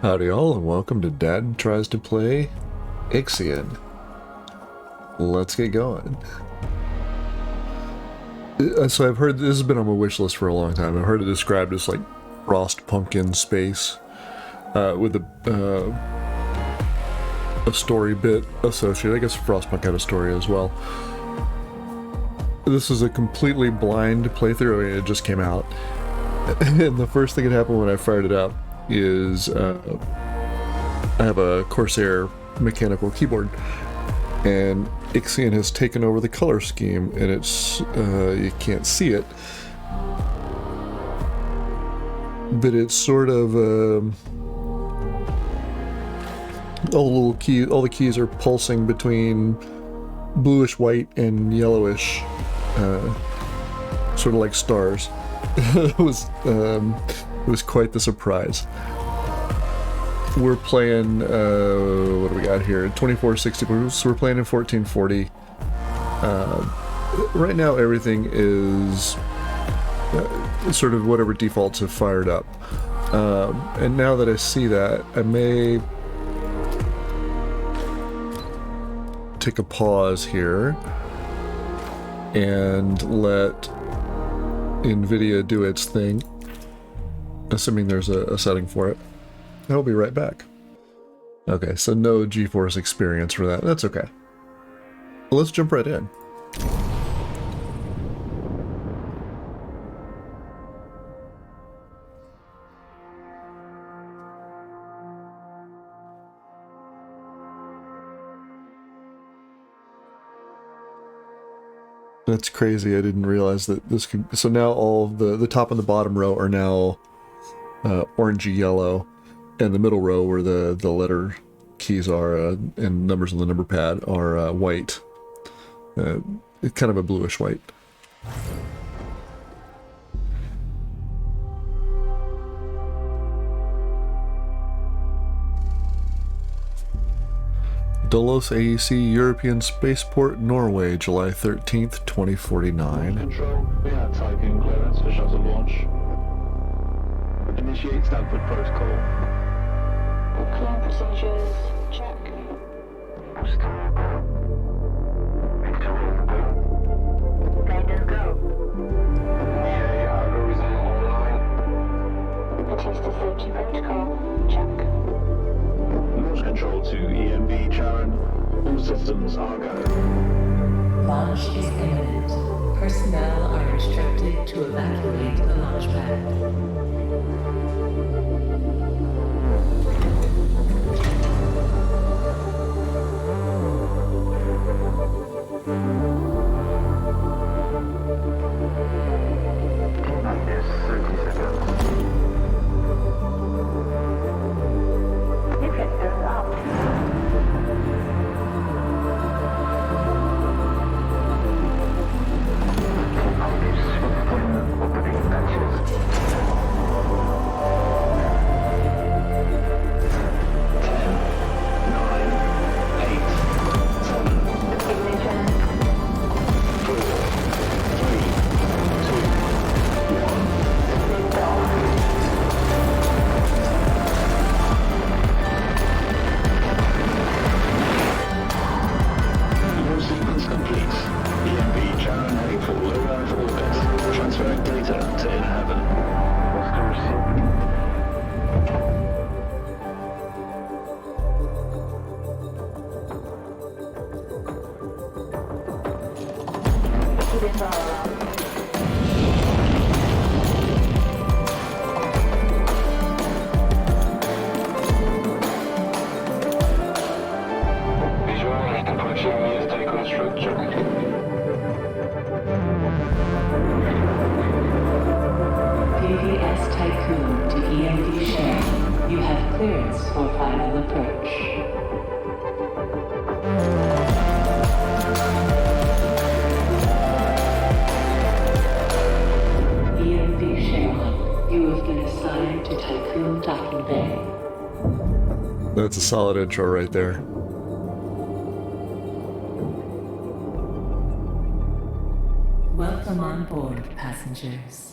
Howdy all, and welcome to Dad Tries to Play Ixion. Let's get going. So I've heard, this has been on my wish list for a long time. I've heard it described as like frost pumpkin space with a story bit associated. I guess Frostpunk had a story as well. This is a completely blind playthrough. I mean, it just came out. And the first thing that happened when I fired it up is I have a Corsair mechanical keyboard, and Ixion has taken over the color scheme, and it's you can't see it, but it's sort of all the keys are pulsing between bluish white and yellowish, sort of like stars. It was quite the surprise. We're playing, what do we got here? 2460, so we're playing in 1440. Right now everything is sort of whatever defaults have fired up. And now that I see that, I may take a pause here and let NVIDIA do its thing, assuming there's a setting for it. I'll be right back. Okay, so no GeForce experience for that. That's okay. Well, let's jump right in. That's crazy. I didn't realize that this could... So now all of the top and the bottom row are now orangey yellow, and the middle row where the letter keys are and numbers on the number pad are white. It's kind of a bluish white. Dulles AEC European Spaceport, Norway, July 13th, 2049. Control, we have Tycoon clearance for shuttle launch. Initiate Stanford protocol. Clean procedures, check. Guidance go. EA algorithm online. Batista safety protocol, check. Launch control to EMB Charon. All systems are go. Launch is imminent. Personnel are instructed to evacuate the launch pad. Tycoon to EMD share. You have clearance for final approach. EMD share. You have been assigned to Tycoon docking bay. That's a solid intro right there. Welcome on board, passengers.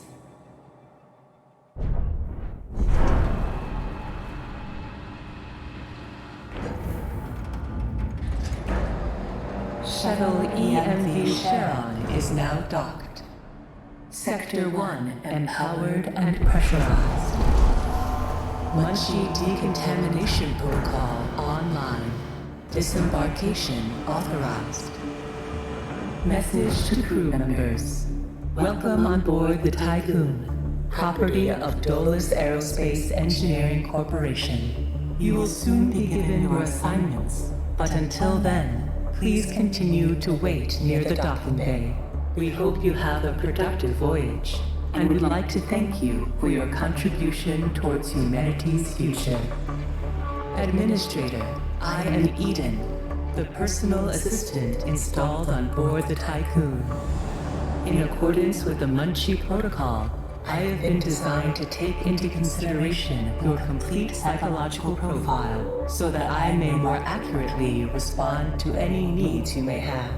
Shuttle EMV Charon is now docked. Sector 1 empowered and pressurized. Munchie decontamination protocol online. Disembarkation authorized. Message to crew members. Welcome on board the Tycoon, property of Dolus Aerospace Engineering Corporation. You will soon be given your assignments, but until then, please continue to wait near the docking bay. We hope you have a productive voyage, and would like to thank you for your contribution towards humanity's future. Administrator, I am Eden, the personal assistant installed on board the Tycoon. In accordance with the Munchie Protocol, I have been designed to take into consideration your complete psychological profile so that I may more accurately respond to any needs you may have.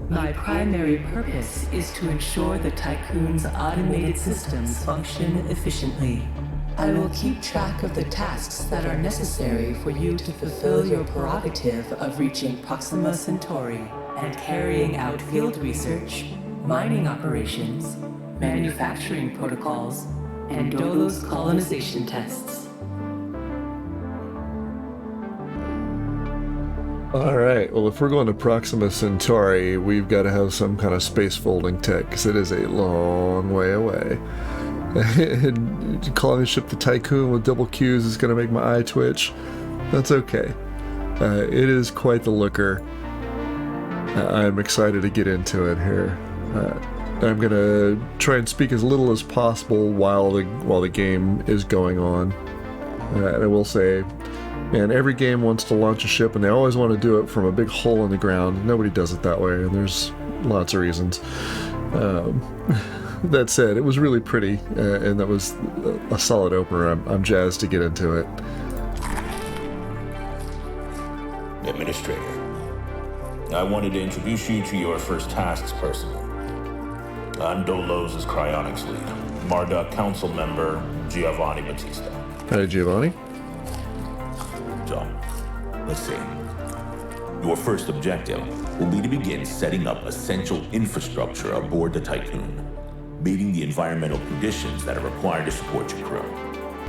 My primary purpose is to ensure the Tycoon's automated systems function efficiently. I will keep track of the tasks that are necessary for you to fulfill your prerogative of reaching Proxima Centauri and carrying out field research, mining operations, manufacturing protocols, and Dolos colonization tests. Alright, well if we're going to Proxima Centauri, we've got to have some kind of space folding tech, because it is a long way away. And calling the ship the Tycoon with double Qs is going to make my eye twitch. That's okay. It is quite the looker. I'm excited to get into it here. I'm going to try and speak as little as possible while the game is going on. And I will say, man, every game wants to launch a ship, and they always want to do it from a big hole in the ground. Nobody does it that way, and there's lots of reasons. That said, it was really pretty, and that was a solid opener. I'm jazzed to get into it. Administrator, I wanted to introduce you to your first tasks person. I'm Dolos' cryonics lead, Marduk council member Giovanni Battista. Hi, Giovanni. So, let's see. Your first objective will be to begin setting up essential infrastructure aboard the Tycoon, meeting the environmental conditions that are required to support your crew.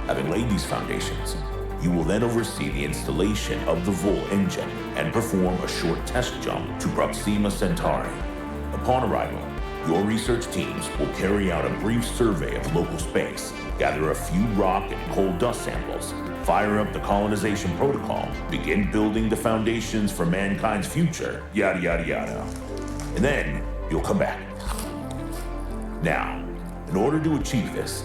Having laid these foundations, you will then oversee the installation of the Vol engine and perform a short test jump to Proxima Centauri. Upon arrival, your research teams will carry out a brief survey of local space, gather a few rock and coal dust samples, fire up the colonization protocol, begin building the foundations for mankind's future, yada yada yada. And then you'll come back. Now, in order to achieve this,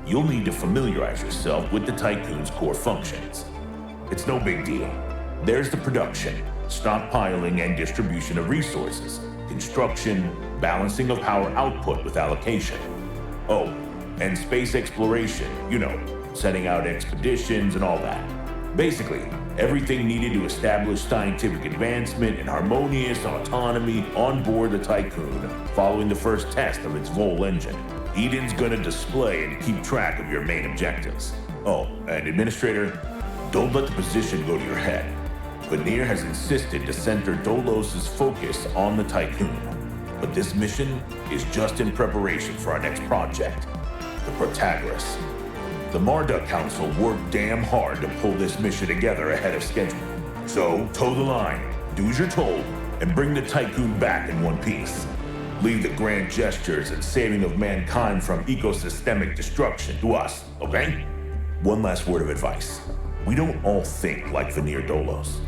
you'll need to familiarize yourself with the Tycoon's core functions. It's no big deal. There's the production, stockpiling and distribution of resources, construction, balancing of power output with allocation. Oh, and space exploration, setting out expeditions and all that. Basically, everything needed to establish scientific advancement and harmonious autonomy on board the Tycoon following the first test of its Vol engine. Eden's gonna display and keep track of your main objectives. Oh, and Administrator, don't let the position go to your head. Veneer has insisted to center Dolos' focus on the Tycoon, but this mission is just in preparation for our next project, the Protagoras. The Marduk Council worked damn hard to pull this mission together ahead of schedule. So, toe the line, do as you're told, and bring the Tycoon back in one piece. Leave the grand gestures and saving of mankind from ecosystemic destruction to us, okay? One last word of advice. We don't all think like Veneer Dolos.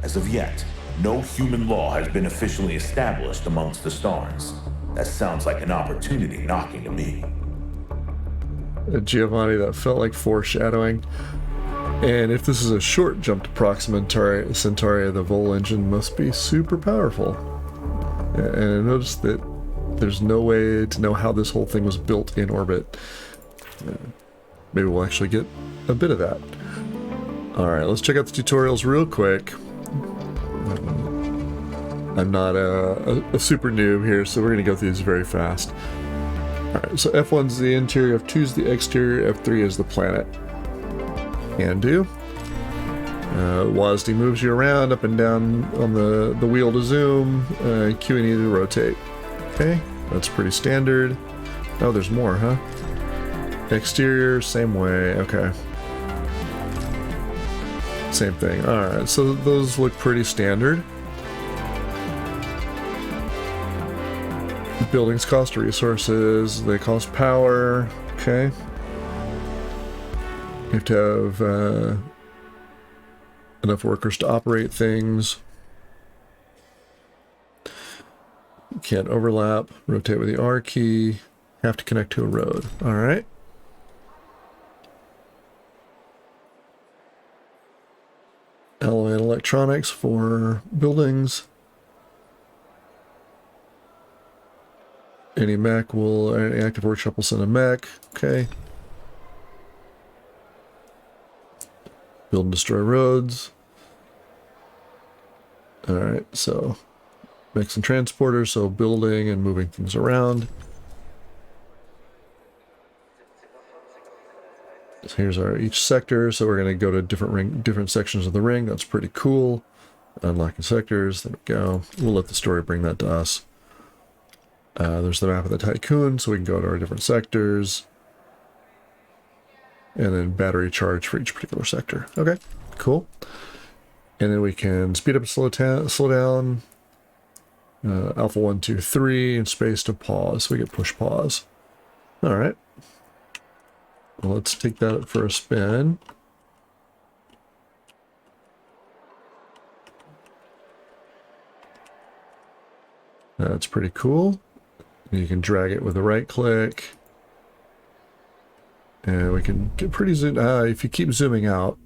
As of yet, no human law has been officially established amongst the stars. That sounds like an opportunity knocking to me. Giovanni, that felt like foreshadowing. And if this is a short jump to Proxima Centauri, the Vol engine must be super powerful. And I noticed that there's no way to know how this whole thing was built in orbit. Maybe we'll actually get a bit of that. Alright, let's check out the tutorials real quick. I'm not a super noob here, so we're going to go through these very fast. Alright, so F1 is the interior, F2 is the exterior, F3 is the planet. Can do. WASD moves you around up and down on the wheel to zoom, Q and E to rotate. Okay, that's pretty standard. Oh, there's more, huh? Exterior, same way, okay. Same thing, alright, so those look pretty standard. Buildings cost resources, they cost power, okay. You have to have enough workers to operate things. Can't overlap, rotate with the R key, have to connect to a road, alright. Alloy and electronics for buildings. Any active workshop will send a mech. Okay. Build and destroy roads. Alright, so mechs and transporters, so building and moving things around. So here's our each sector, so we're going to go to different sections of the ring. That's pretty cool. Unlocking sectors, there we go. We'll let the story bring that to us. There's the map of the Tycoon, so we can go to our different sectors. And then battery charge for each particular sector. Okay, cool. And then we can speed up and slow down. Alpha 1, 2, 3, and space to pause, so we get push pause. Alright. Well, let's take that for a spin. That's pretty cool. You can drag it with a right click. And we can get pretty zoomed. If you keep zooming out,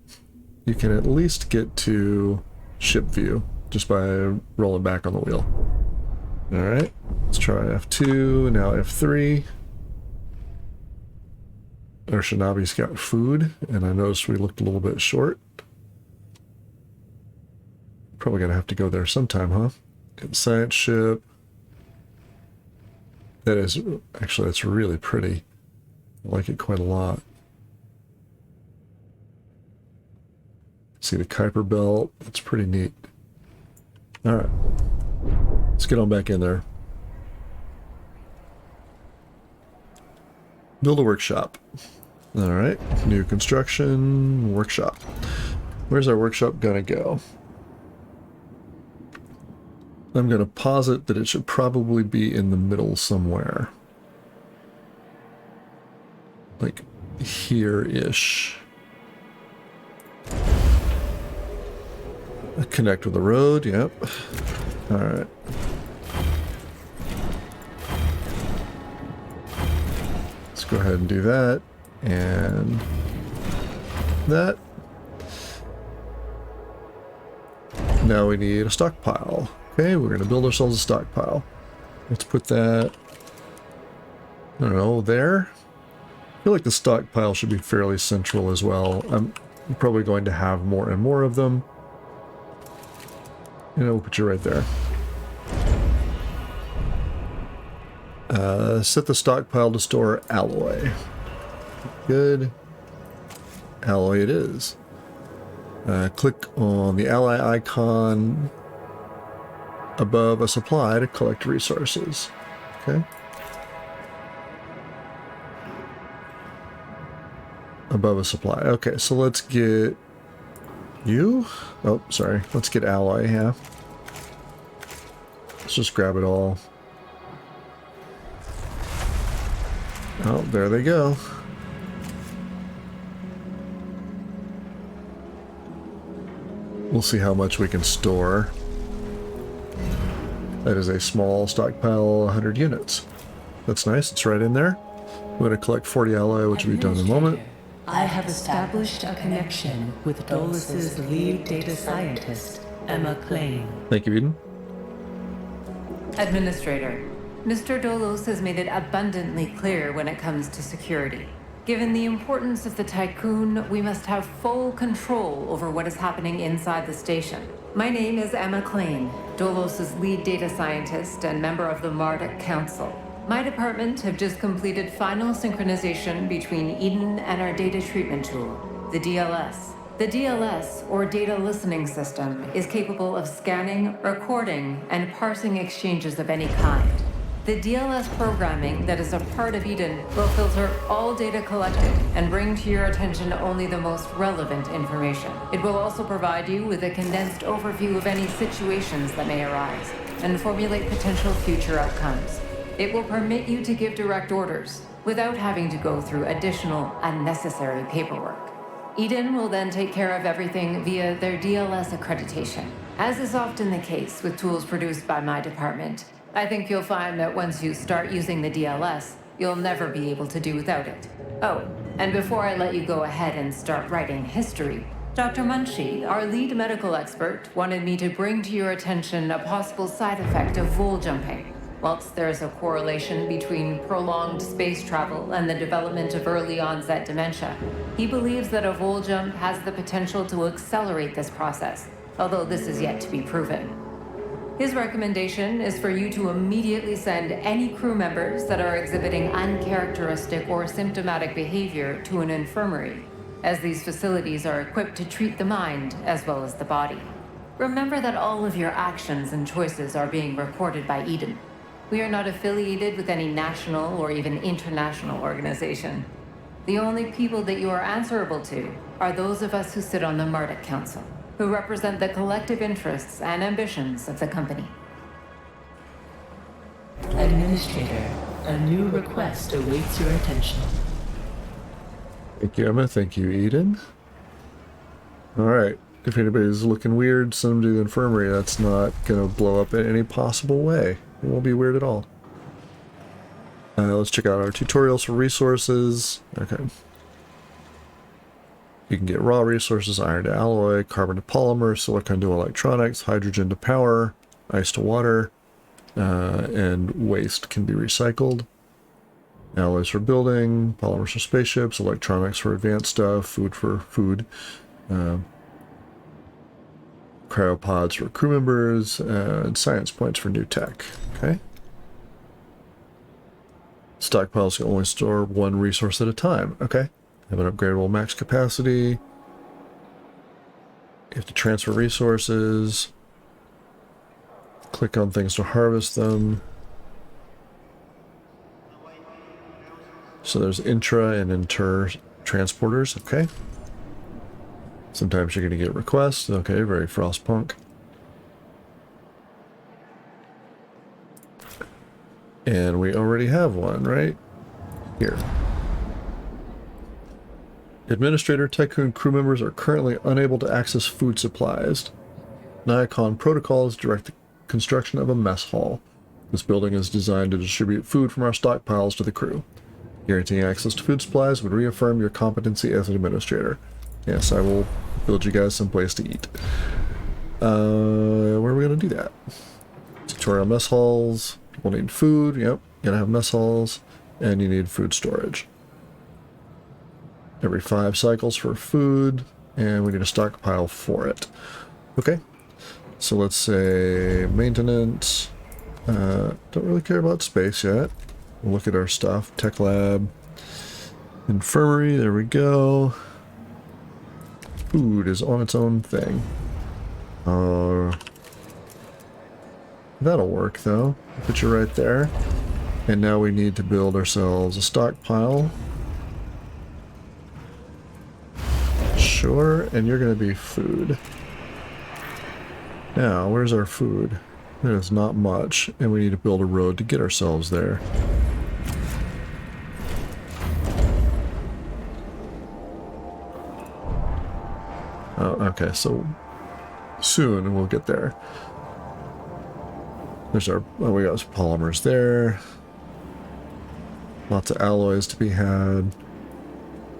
you can at least get to ship view just by rolling back on the wheel. Alright, let's try F2, now F3. Our Shinabi's got food, and I noticed we looked a little bit short. Probably gonna have to go there sometime, huh? Get science ship. That is, actually, that's really pretty. I like it quite a lot. See the Kuiper belt, that's pretty neat. Alright, let's get on back in there. Build a workshop. Alright, new construction, workshop. Where's our workshop gonna go? I'm gonna posit that it should probably be in the middle somewhere. Like here-ish. Connect with the road, yep. Alright. Let's go ahead and do that. And that. Now we need a stockpile. Okay, we're going to build ourselves a stockpile. Let's put that, I don't know, there? I feel like the stockpile should be fairly central as well. I'm probably going to have more and more of them. You know, we'll put you right there. Set the stockpile to store alloy. Good. Alloy it is. Click on the ally icon above a supply to collect resources. Okay. Above a supply. Okay, so let's get you. Oh, sorry. Let's get alloy, yeah. Let's just grab it all. Oh, there they go. We'll see how much we can store. That is a small stockpile, 100 units. That's nice, it's right in there. I'm going to collect 40 alloy, which will be done in a moment. I have established a connection with Dolus's lead data scientist, Emma Klein. Thank you, Eden. Administrator, Mr. Dolus has made it abundantly clear when it comes to security. Given the importance of the Tycoon, we must have full control over what is happening inside the station. My name is Emma Klein, Dolos's lead data scientist and member of the Marduk Council. My department have just completed final synchronization between Eden and our data treatment tool, the DLS. The DLS, or Data Listening System, is capable of scanning, recording, and parsing exchanges of any kind. The DLS programming that is a part of Eden will filter all data collected and bring to your attention only the most relevant information. It will also provide you with a condensed overview of any situations that may arise and formulate potential future outcomes. It will permit you to give direct orders without having to go through additional unnecessary paperwork. Eden will then take care of everything via their DLS accreditation. As is often the case with tools produced by my department, I think you'll find that once you start using the DLS, you'll never be able to do without it. Oh, and before I let you go ahead and start writing history, Dr. Munchie, our lead medical expert, wanted me to bring to your attention a possible side effect of vol jumping. Whilst there's a correlation between prolonged space travel and the development of early onset dementia, he believes that a vol jump has the potential to accelerate this process, although this is yet to be proven. His recommendation is for you to immediately send any crew members that are exhibiting uncharacteristic or symptomatic behavior to an infirmary, as these facilities are equipped to treat the mind as well as the body. Remember that all of your actions and choices are being recorded by Eden. We are not affiliated with any national or even international organization. The only people that you are answerable to are those of us who sit on the Marduk Council, who represent the collective interests and ambitions of the company. Administrator, a new request awaits your attention. Thank you, Emma. Thank you, Eden. Alright. If anybody's looking weird, send them to the infirmary. That's not going to blow up in any possible way. It won't be weird at all. Let's check out our tutorials for resources. Okay. You can get raw resources, iron to alloy, carbon to polymer, silicon to electronics, hydrogen to power, ice to water, and waste can be recycled. Alloys for building, polymers for spaceships, electronics for advanced stuff, food for food, cryopods for crew members, and science points for new tech. Okay. Stockpiles can only store one resource at a time. Okay. Have an upgradable max capacity. You have to transfer resources. Click on things to harvest them. So there's intra and inter transporters. Okay. Sometimes you're going to get requests. Okay, very Frostpunk. And we already have one, right? Here. Administrator, Tycoon crew members are currently unable to access food supplies. Niacon protocols direct the construction of a mess hall. This building is designed to distribute food from our stockpiles to the crew. Guaranteeing access to food supplies would reaffirm your competency as an administrator. Yes, I will build you guys some place to eat. Where are we going to do that? Tutorial mess halls. We'll need food. Yep, gotta have mess halls. And you need food storage. Every 5 cycles for food, and we need a stockpile for it. Okay, so let's say maintenance. Don't really care about space yet. We'll look at our stuff. Tech lab, infirmary, there we go. Food is on its own thing. That'll work though. Put you right there. And now we need to build ourselves a stockpile. Sure, and you're going to be food. Now, where's our food? There's not much, and we need to build a road to get ourselves there. Oh, okay, so soon we'll get there. There's our, oh, we got polymers there. Lots of alloys to be had.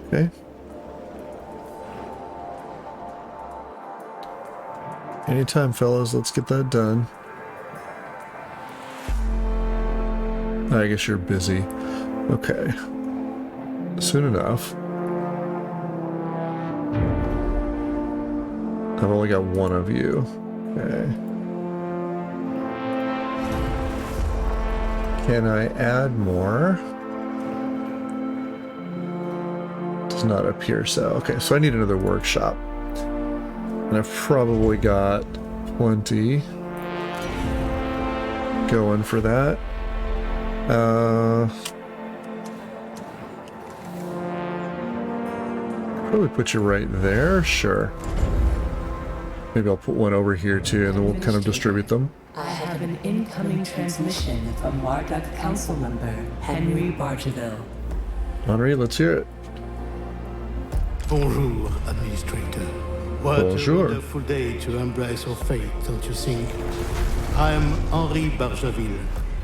Okay. Anytime, fellas, let's get that done. I guess you're busy. Okay. Soon enough. I've only got one of you. Okay. Can I add more? Does not appear so. Okay, so I need another workshop. And I've probably got plenty going for that. Probably put you right there, sure. Maybe I'll put one over here too, and then we'll kind of distribute them. I have an incoming transmission from Marduk Council member Henry Bargeville. Henri, let's hear it. Bonjour, Administrator. What Bonjour. a wonderful day to embrace our fate, don't you think? I am Henri Bargeville,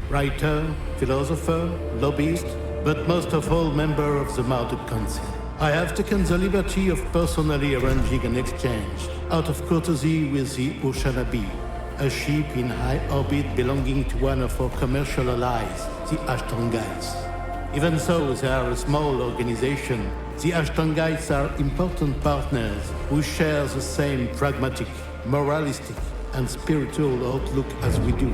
writer, philosopher, lobbyist, but most of all member of the Marduk Council. I have taken the liberty of personally arranging an exchange, out of courtesy with the Oceanabe, a ship in high orbit belonging to one of our commercial allies, the Ashtongites. Even though they are a small organization, the Ashtongites are important partners who share the same pragmatic, moralistic, and spiritual outlook as we do.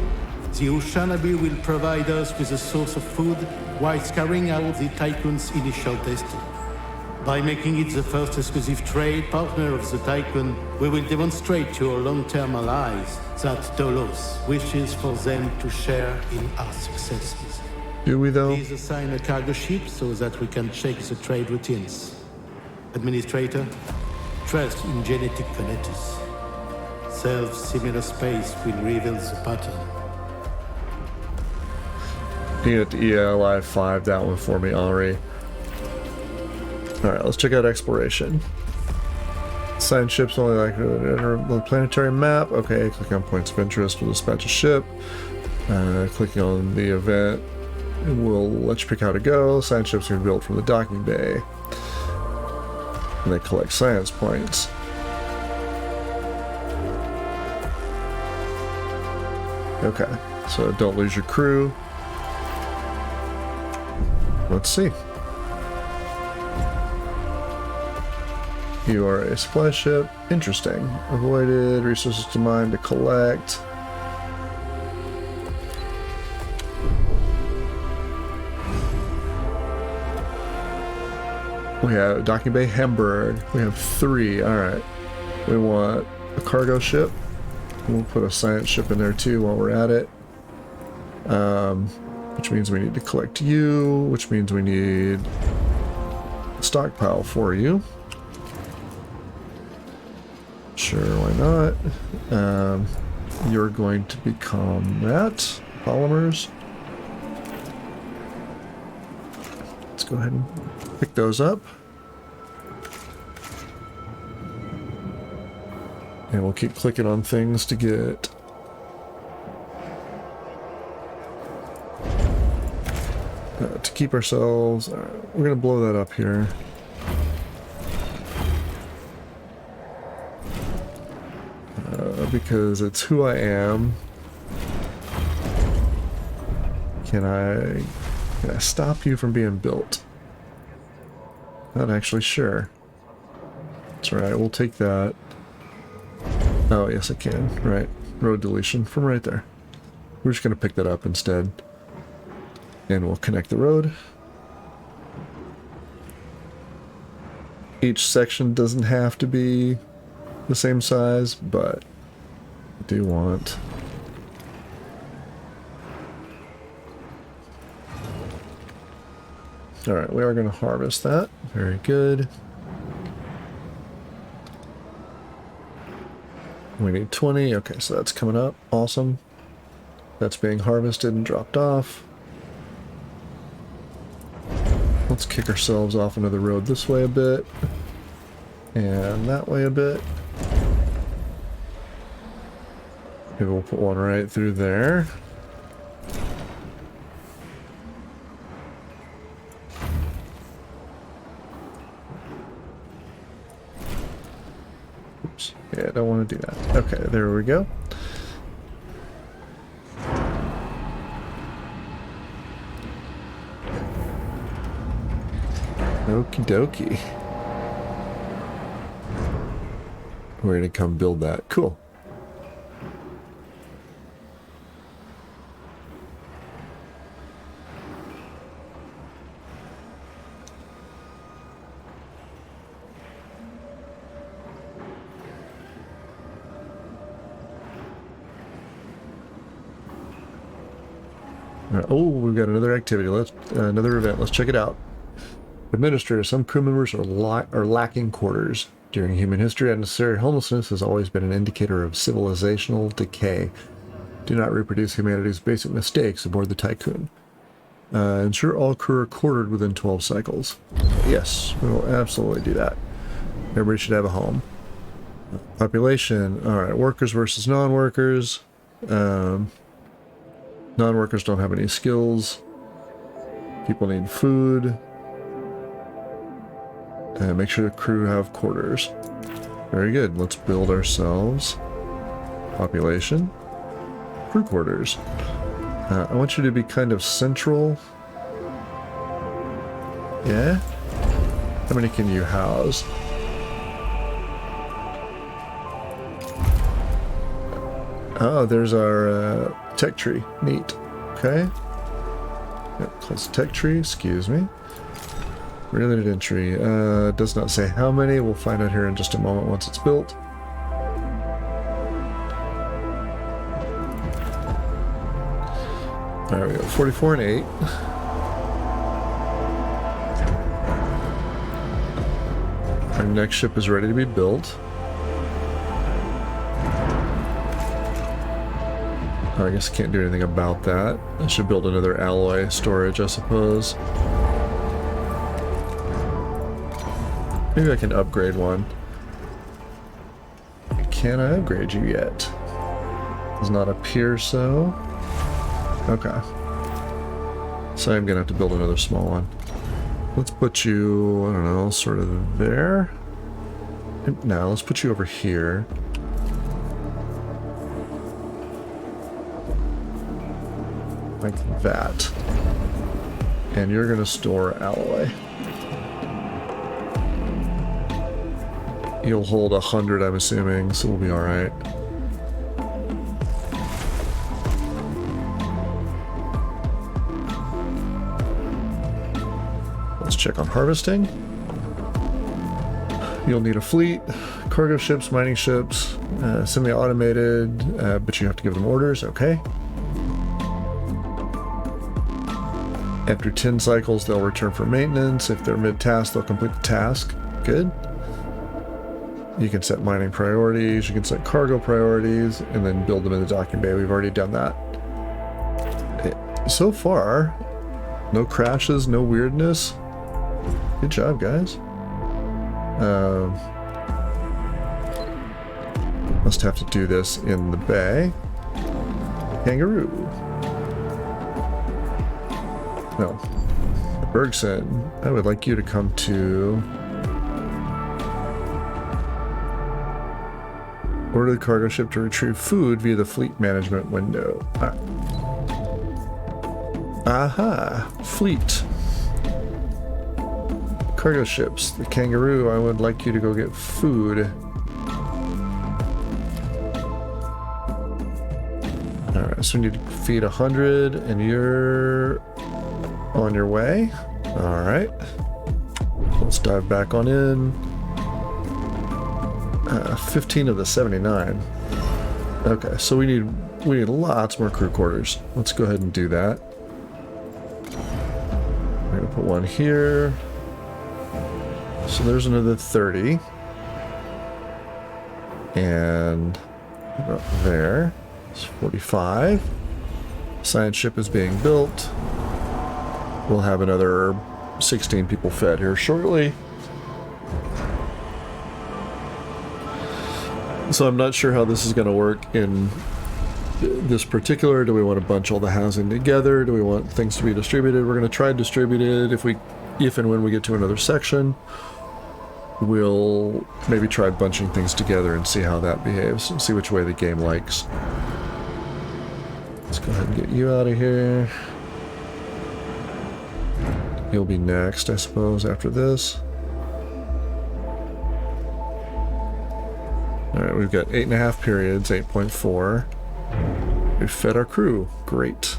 The Oceanabe will provide us with a source of food while carrying out the Tycoon's initial testing. By making it the first exclusive trade partner of the Tycoon, we will demonstrate to our long-term allies that Dolos wishes for them to share in our successes. Do we though? Please assign a cargo ship so that we can check the trade routines. Administrator, trust in genetic kinetics. Self-similar space will reveal the pattern. You get the ELI 5 that one for me, Henri. Alright, let's check out exploration. Assign ships only like the planetary map. Okay, click on points of interest. We'll dispatch a ship. Clicking on the event, we'll let you pick how to go. Science ships are built from the docking bay. And they collect science points. Okay, so don't lose your crew. Let's see. You are a supply ship. Interesting. Avoided. Resources to mine to collect. We have Docking Bay Hamburg. We have 3. Alright. We want a cargo ship. We'll put a science ship in there too while we're at it. Which means we need to collect you, which means we need a stockpile for you. Sure, why not? You're going to become that. Polymers. Let's go ahead and pick those up. And we'll keep clicking on things to get to keep ourselves. We're gonna blow that up here. Because it's who I am. Can I stop you from being built? Not actually sure. That's right, we'll take that. Oh, yes I can. Right. Road deletion from right there. We're just going to pick that up instead. And we'll connect the road. Each section doesn't have to be the same size, but I do want... Alright, we are going to harvest that. Very good. We need 20. Okay, so that's coming up. Awesome. That's being harvested and dropped off. Let's kick ourselves off into the road this way a bit. And that way a bit. Maybe we'll put one right through there. Oops. Yeah, I don't want to do that. Okay, there we go. Okie dokie. We're gonna come build that. Cool. Oh, we've got another activity. Another event. Let's check it out. Administrator, some crew members are lacking quarters. During human history, unnecessary homelessness has always been an indicator of civilizational decay. Do not reproduce humanity's basic mistakes aboard the Tycoon. Ensure all crew are quartered within 12 cycles. Yes, we will absolutely do that. Everybody should have a home. Population. Alright, workers versus non-workers. Non-workers don't have any skills. People need food. Make sure the crew have quarters. Very good. Let's build ourselves population. Crew quarters. I want you to be kind of central. Yeah? How many can you house? Oh, there's our tech tree. Neat. Okay. Yep, close the tech tree. Excuse me. Related entry. Does not say how many. We'll find out here in just a moment once it's built. There we go. 44 and 8. Our next ship is ready to be built. I guess I can't do anything about that. I should build another alloy storage, I suppose. Maybe I can upgrade one. Can I upgrade you yet? Does not appear so. Okay. So I'm gonna have to build another small one. Let's put you, I don't know, sort of there. No, let's put you over here. Like that. And you're gonna store alloy. You'll hold 100, I'm assuming, so we'll be alright. Let's check on harvesting. You'll need a fleet, cargo ships, mining ships, semi-automated, but you have to give them orders, okay. After 10 cycles, they'll return for maintenance. If they're mid-task, they'll complete the task. Good. You can set mining priorities, you can set cargo priorities, and then build them in the docking bay. We've already done that. So far, no crashes, no weirdness. Good job, guys. Must have to do this in the bay. Kangaroo. No. Bergson, I would like you to come to... Order the cargo ship to retrieve food via the fleet management window. Aha! Fleet. Cargo ships. The Kangaroo, I would like you to go get food. Alright, so we need to feed 100, and you're on your way. Alright. Let's dive back on in. 15 of the 79. Okay, so we need lots more crew quarters. Let's go ahead and do that. I'm gonna put one here. So there's another 30. And up there. It's 45. Science ship is being built. We'll have another 16 people fed here shortly. So I'm not sure how this is going to work in this particular. Do we want to bunch all the housing together? Do we want things to be distributed? We're going to try distributed. If and when we get to another section, we'll maybe try bunching things together and see how that behaves and see which way the game likes. Let's go ahead and get you out of here. You'll be next, I suppose, after this. Alright, we've got 8.5 periods, 8.4. We've fed our crew. Great.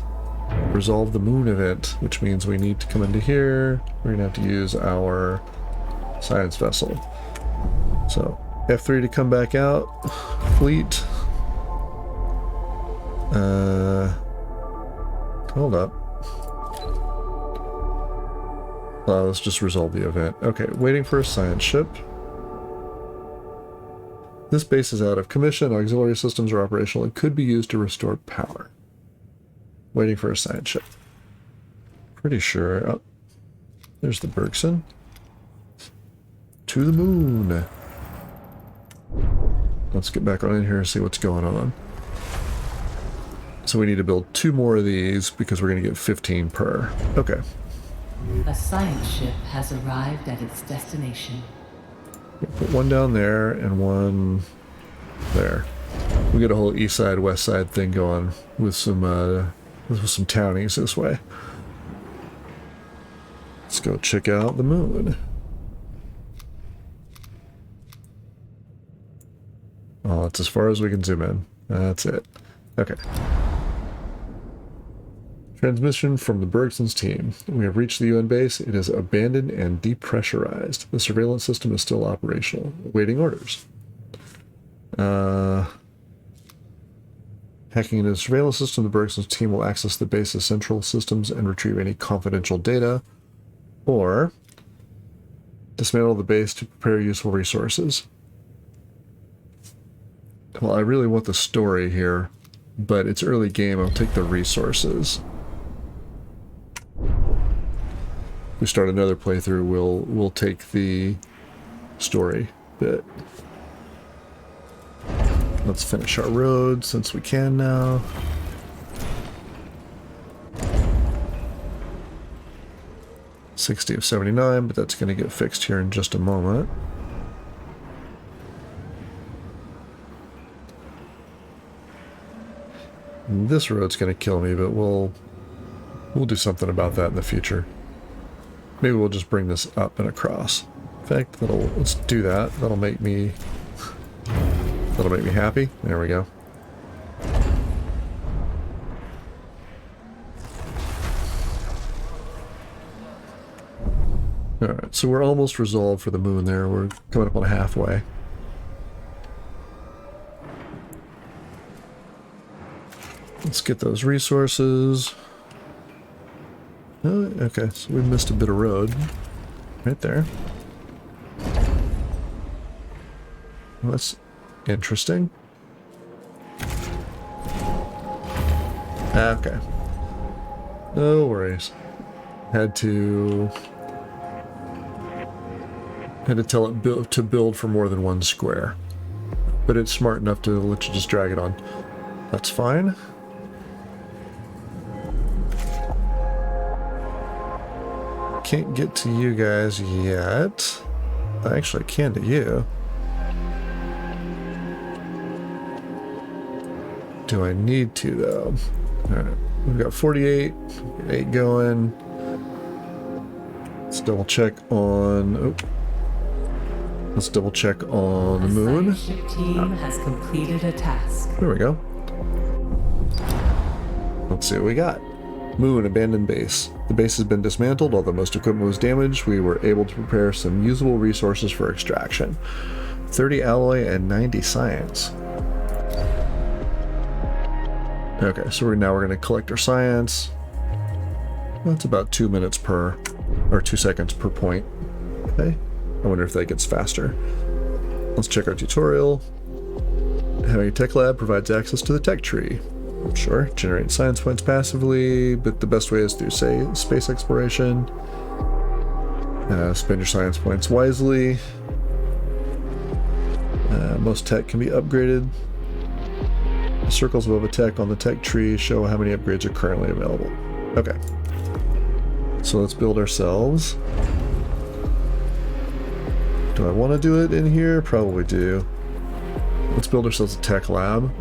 Resolve the moon event, which means we need to come into here. We're gonna have to use our science vessel. So, F3 to come back out. Fleet. Hold up. Let's just resolve the event. Okay, waiting for a science ship. This base is out of commission. Auxiliary systems are operational and could be used to restore power. Waiting for a science ship. Pretty sure. Oh, there's the Bergson. To the moon. Let's get back on in here and see what's going on. So we need to build 2 more of these because we're going to get 15 per. Okay. A science ship has arrived at its destination. Put one down there and one there. We get a whole east side, west side thing going with some townies this way. Let's go check out the moon. Oh, that's as far as we can zoom in. That's it. Okay. Transmission from the Bergson's team. We have reached the UN base. It is abandoned and depressurized. The surveillance system is still operational. Awaiting orders. Hacking into the surveillance system, the Bergson's team will access the base's central systems and retrieve any confidential data. Or dismantle the base to prepare useful resources. Well, I really want the story here, but it's early game. I'll take the resources. If we start another playthrough, we'll take the story bit. Let's finish our road since we can now. $60 of 79, but that's going to get fixed here in just a moment. This road's going to kill me, but we'll do something about that in the future. Maybe we'll just bring this up and across. In fact, let's do that. That'll make me happy. There we go. Alright, so we're almost resolved for the moon there. We're coming up on halfway. Let's get those resources. Oh, okay, so we missed a bit of road. Right there. Well, that's interesting. Okay. No worries. Had to tell it to build for more than one square. But it's smart enough to let you just drag it on. That's fine. Can't get to you guys yet. Actually, I can to you. Do I need to, though? Alright, we've got 48, 8 going. Let's double check on... Oh. Let's double check on the moon. The science ship team has completed a task. There we go. Let's see what we got. Moon, abandoned base. The base has been dismantled, although most equipment was damaged. We were able to prepare some usable resources for extraction. 30 alloy and 90 science. Okay, so now we're going to collect our science. That's about 2 minutes per, or 2 seconds per point. Okay, I wonder if that gets faster. Let's check our tutorial. Having a tech lab provides access to the tech tree. Sure, generate science points passively, but the best way is through, say, space exploration. Spend your science points wisely. Most tech can be upgraded. The circles above a tech on the tech tree show how many upgrades are currently available. Okay. So let's build ourselves. Do I want to do it in here? Probably do. Let's build ourselves a tech lab.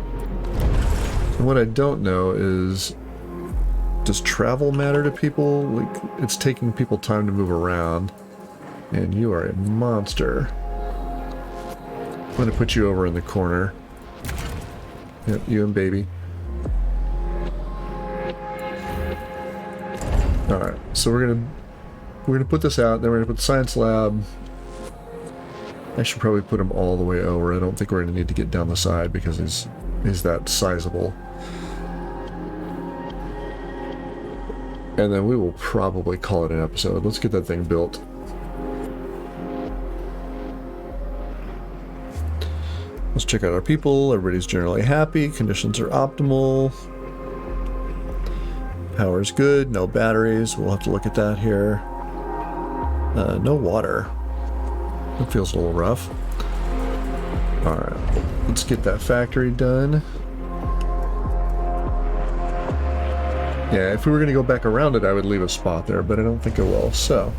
And what I don't know is, does travel matter to people? Like, it's taking people time to move around. And you are a monster. I'm going to put you over in the corner. Yep, you and baby. Alright, so we're gonna put this out, then we're gonna put the science lab. I should probably put him all the way over. I don't think we're gonna need to get down the side because he's that sizable. And then we will probably call it an episode. Let's get that thing built. Let's check out our people. Everybody's generally happy. Conditions are optimal. Power's good. No batteries. We'll have to look at that here. No water. That feels a little rough. Alright. Let's get that factory done. Yeah, if we were going to go back around it, I would leave a spot there, but I don't think I will, so.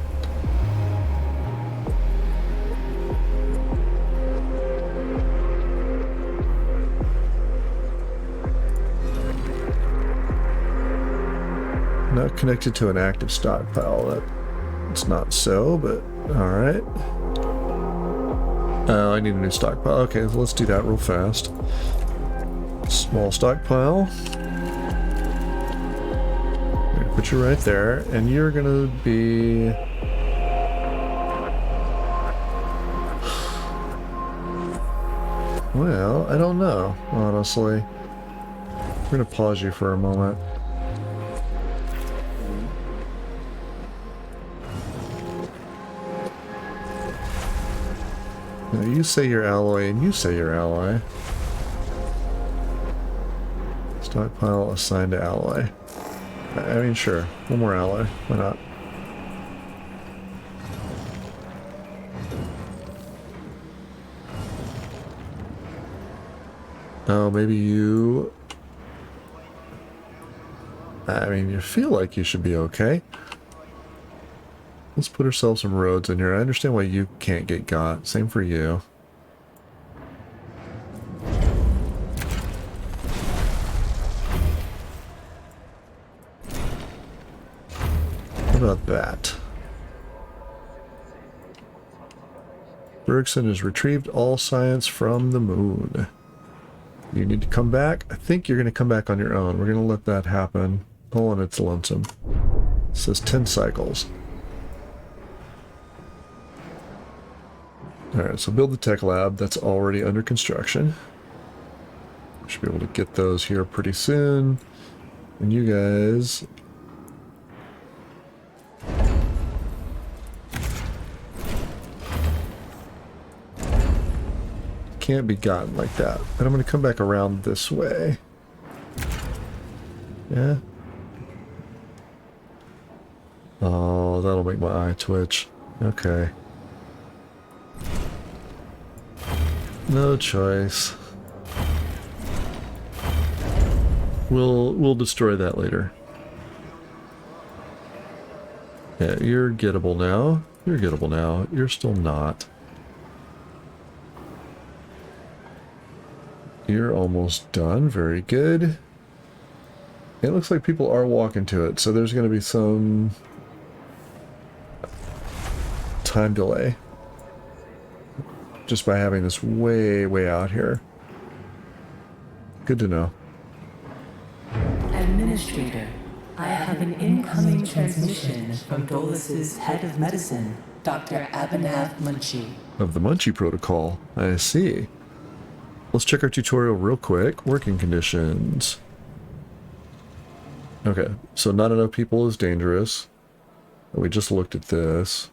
Not connected to an active stockpile. It's not so, but alright. Oh, I need a new stockpile. Okay, so let's do that real fast. Small stockpile. Put you right there, and you're gonna be... Well, I don't know, honestly. We're gonna pause you for a moment. Now you say your alloy, and you say your alloy. Stockpile assigned to alloy. I mean, sure. One more alloy. Why not? Oh, maybe you... I mean, you feel like you should be okay. Let's put ourselves some roads in here. I understand why you can't get got. Same for you. About that. Bergson has retrieved all science from the moon. You need to come back. I think you're going to come back on your own. We're going to let that happen all on its lonesome. It says 10 cycles. Alright, so build the tech lab. That's already under construction. Should be able to get those here pretty soon. And you guys... can't be gotten like that. And I'm going to come back around this way. Yeah. Oh, that'll make my eye twitch. Okay. No choice. We'll destroy that later. Yeah, you're gettable now. You're gettable now. You're still not. You're almost done. Very good. It looks like people are walking to it, so there's going to be some time delay just by having this way out here. Good to know. Administrator, I have an incoming transmission from Dolus's head of medicine, Dr. Abhinav Munshi. Of the Munshi protocol. I see. Let's check our tutorial real quick. Working conditions. Okay, so not enough people is dangerous. We just looked at this.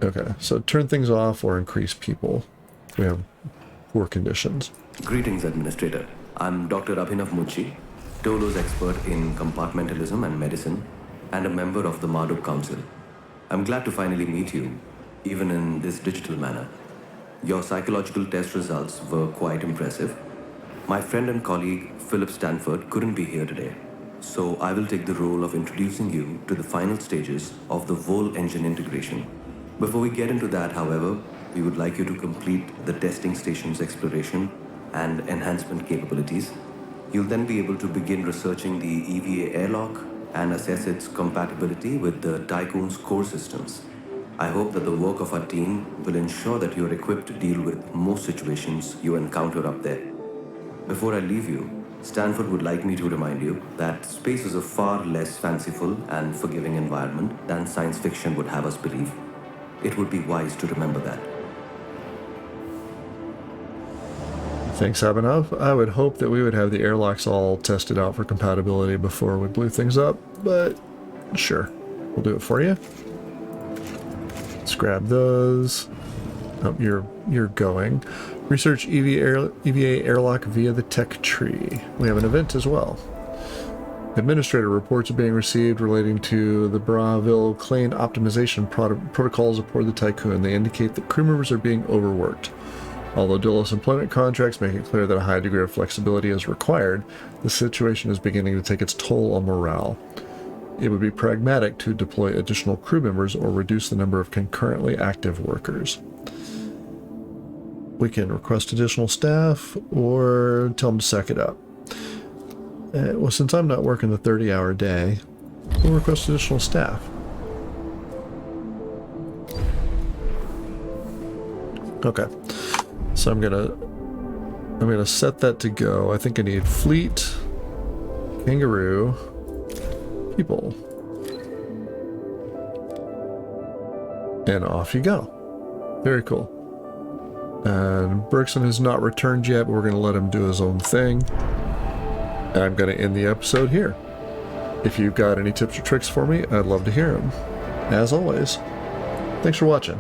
Okay, so turn things off or increase people. We have poor conditions. Greetings, Administrator. I'm Dr. Abhinav Munshi, Tolo's expert in compartmentalism and medicine, and a member of the Marduk Council. I'm glad to finally meet you, even in this digital manner. Your psychological test results were quite impressive. My friend and colleague, Philip Stanford, couldn't be here today, so I will take the role of introducing you to the final stages of the Vol engine integration. Before we get into that, however, we would like you to complete the testing station's exploration and enhancement capabilities. You'll then be able to begin researching the EVA airlock and assess its compatibility with the Tycoon's core systems. I hope that the work of our team will ensure that you're equipped to deal with most situations you encounter up there. Before I leave you, Stanford would like me to remind you that space is a far less fanciful and forgiving environment than science fiction would have us believe. It would be wise to remember that. Thanks, Abhinav. I would hope that we would have the airlocks all tested out for compatibility before we blew things up, but sure, we'll do it for you. Let's grab those. Oh, you're going. Research EVA airlock via the tech tree. We have an event as well. Administrator reports are being received relating to the Braville Clane optimization protocols aboard the Tycoon. They indicate that crew members are being overworked. Although Dulos employment contracts make it clear that a high degree of flexibility is required, the situation is beginning to take its toll on morale. It would be pragmatic to deploy additional crew members or reduce the number of concurrently active workers. We can request additional staff or tell them to suck it up. Well, since I'm not working the 30-hour day, we'll request additional staff. Okay, so I'm gonna set that to go. I think I need fleet, kangaroo, people, and off you go. Very cool. And Bergson has not returned yet, but we're gonna let him do his own thing. And I'm going to end the episode here. If you've got any tips or tricks for me, I'd love to hear them. As always, thanks for watching.